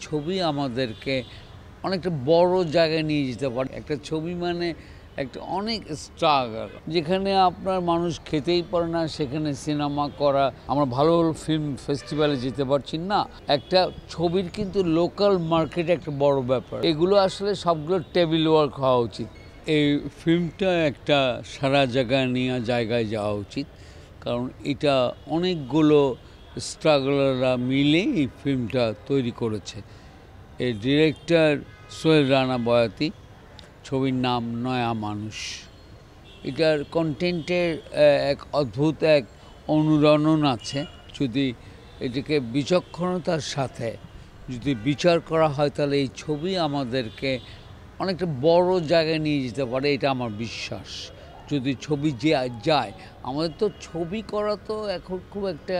ছবি আমাদেরকে অনেকটা বড় জায়গায় নিয়ে যেতে পারে। একটা ছবি মানে একটা অনেক স্ট্রাগল, যেখানে আপনার মানুষ খেতেই পারে না, সেখানে সিনেমা করা। আমরা ভালো ভালো ফিল্ম ফেস্টিভ্যালে যেতে পারছি না। একটা ছবির কিন্তু লোকাল মার্কেটে একটা বড় ব্যাপার। এগুলো আসলে সবগুলো টেবিল ওয়ার্ক হওয়া উচিত। এই ফিল্মটা একটা সারা জায়গায় যাওয়া উচিত, কারণ এটা অনেকগুলো স্ট্রাগলাররা মিলে এই ফিল্মটা তৈরি করেছে। এই ডিরেক্টর সোহেল রানা বয়াতি, ছবির নাম নয়া মানুষ। এটার কন্টেন্টের এক অদ্ভুত এক অনুরণন আছে। যদি এটাকে বিচক্ষণতার সাথে যদি বিচার করা হয়, তাহলে এই ছবি আমাদেরকে অনেকটা বড় জায়গায় নিয়ে যেতে পারে, এটা আমার বিশ্বাস। যদি ছবি যায়, আমাদের তো ছবি করা তো এখন খুব একটা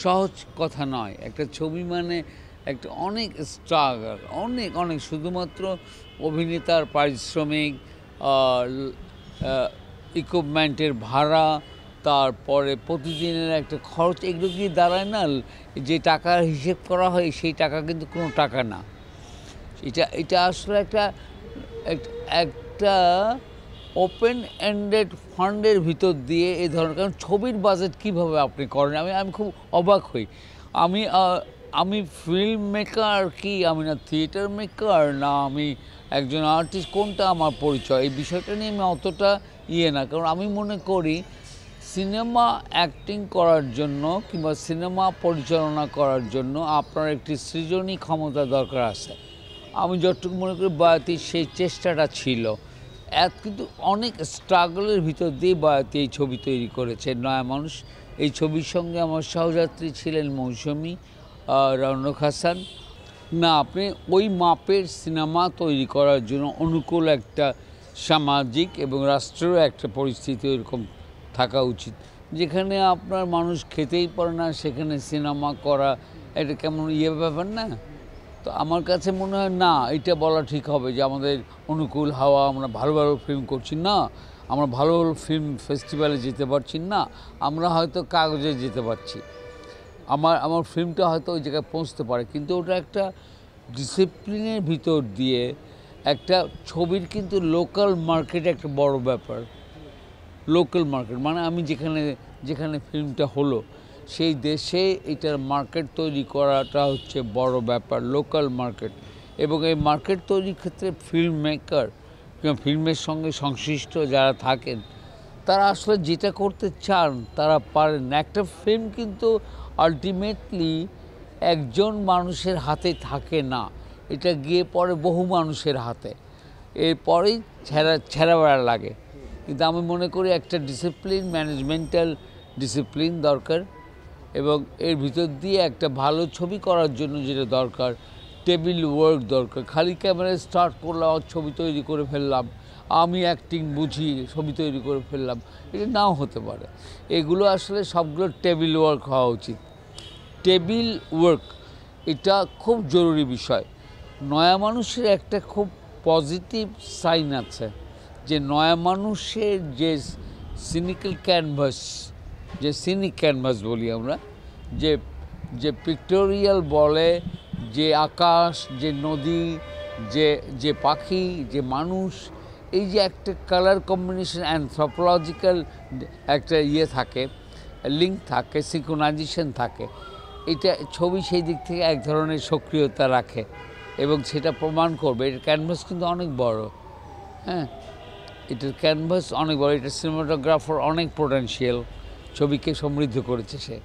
সহজ কথা নয়। একটা ছবি মানে একটা অনেক স্ট্রাগল, অনেক অনেক শুধুমাত্র অভিনেতার পারিশ্রমিক, ইকুইপমেন্টের ভাড়া, তারপরে প্রতিদিনের একটা খরচ, এগুলো কি দাঁড়ায় না। যে টাকার হিসেব করা হয় সেই টাকা কিন্তু কোনো টাকা না। এটা আসলে একটা ওপেন এন্ডেড ফান্ডের ভিতর দিয়ে এই ধরনের, কারণ ছবির বাজেট কীভাবে আপনি করেন, আমি খুব অবাক হই। আমি ফিল্ম মেকার কি, আমি না থিয়েটার মেকার, না আমি একজন আর্টিস্ট, কোনটা আমার পরিচয়, এই বিষয়টা নিয়ে আমি অতটা না। কারণ আমি মনে করি সিনেমা অ্যাক্টিং করার জন্য কিংবা সিনেমা পরিচালনা করার জন্য আপনার একটি সৃজনী ক্ষমতা দরকার আছে। আমি যতটুকু মনে করি বয়াতির সেই চেষ্টাটা ছিল। কিন্তু অনেক স্ট্রাগলের ভিতর দিয়ে বয়াতি এই ছবি তৈরি করেছে নয়া মানুষ। এই ছবির সঙ্গে আমার সহযাত্রী ছিলেন মৌসুমী, রৌনক হাসান। না, আপনি ওই মাপের সিনেমা তৈরি করার জন্য অনুকূল একটা সামাজিক এবং রাষ্ট্রেরও একটা পরিস্থিতি এরকম থাকা উচিত, যেখানে আপনার মানুষ খেতেই পারে না, সেখানে সিনেমা করা এটা কেমন ব্যাপার না। তো আমার কাছে মনে হয় না, এটা বলা ঠিক হবে যে আমাদের অনুকূল হাওয়া, আমরা ভালো ভালো ফিল্ম করছি না, আমরা ভালো ভালো ফিল্ম ফেস্টিভ্যালে যেতে পারছি না, আমরা হয়তো কাগজে যেতে পারছি, আমার ফিল্মটা হয়তো ওই জায়গায় পৌঁছতে পারে, কিন্তু ওটা একটা ডিসিপ্লিনের ভিতর দিয়ে একটা ছবির কিন্তু লোকাল মার্কেটে একটা বড় ব্যাপার। লোকাল মার্কেট মানে আমি যেখানে ফিল্মটা হলো সেই দেশে এটার মার্কেট তৈরি করাটা হচ্ছে বড় ব্যাপার, লোকাল মার্কেট। এবং এই মার্কেট তৈরির ক্ষেত্রে ফিল্ম মেকার কিংবা ফিল্মের সঙ্গে সংশ্লিষ্ট যারা থাকেন, তারা আসলে যেটা করতে চান তারা পারেন। একটা ফিল্ম কিন্তু আলটিমেটলি একজন মানুষের হাতে থাকে না, এটা গিয়ে পড়ে বহু মানুষের হাতে, এরপরেই ছেঁড়া বেড়া লাগে। কিন্তু আমি মনে করি একটা ডিসিপ্লিন, ম্যানেজমেন্টাল ডিসিপ্লিন দরকার, এবং এর ভিতর দিয়ে একটা ভালো ছবি করার জন্য যেটা দরকার, টেবিল ওয়ার্ক দরকার। খালি ক্যামেরায় স্টার্ট করলাম, ছবি তৈরি করে ফেললাম, আমি অ্যাক্টিং বুঝি, ছবি তৈরি করে ফেললাম, এটা নাও হতে পারে। এগুলো আসলে সবগুলো টেবিল ওয়ার্ক হওয়া উচিত। টেবিল ওয়ার্ক এটা খুব জরুরি বিষয়। নয়া মানুষের একটা খুব পজিটিভ সাইন আছে, যে নয়া মানুষের যে সিনিক্যাল ক্যানভাস, যে সিনিক ক্যানভাস বলি আমরা, যে পিক্টোরিয়াল বলে, যে আকাশ, যে নদী, যে পাখি, যে মানুষ, এই যে একটা কালার কম্বিনেশন, অ্যানথ্রোপোলজিক্যাল একটা থাকে, লিঙ্ক থাকে, সিনক্রোনাইজেশন থাকে, এটা ছবি সেই দিক থেকে এক ধরনের সক্রিয়তা রাখে এবং সেটা প্রমাণ করবে। এটার ক্যানভাস কিন্তু অনেক বড়, হ্যাঁ, এটার ক্যানভাস অনেক বড়। এটা সিনেমাটোগ্রাফার অনেক পোটেনশিয়াল, ছবিকে সমৃদ্ধ করেছে সে।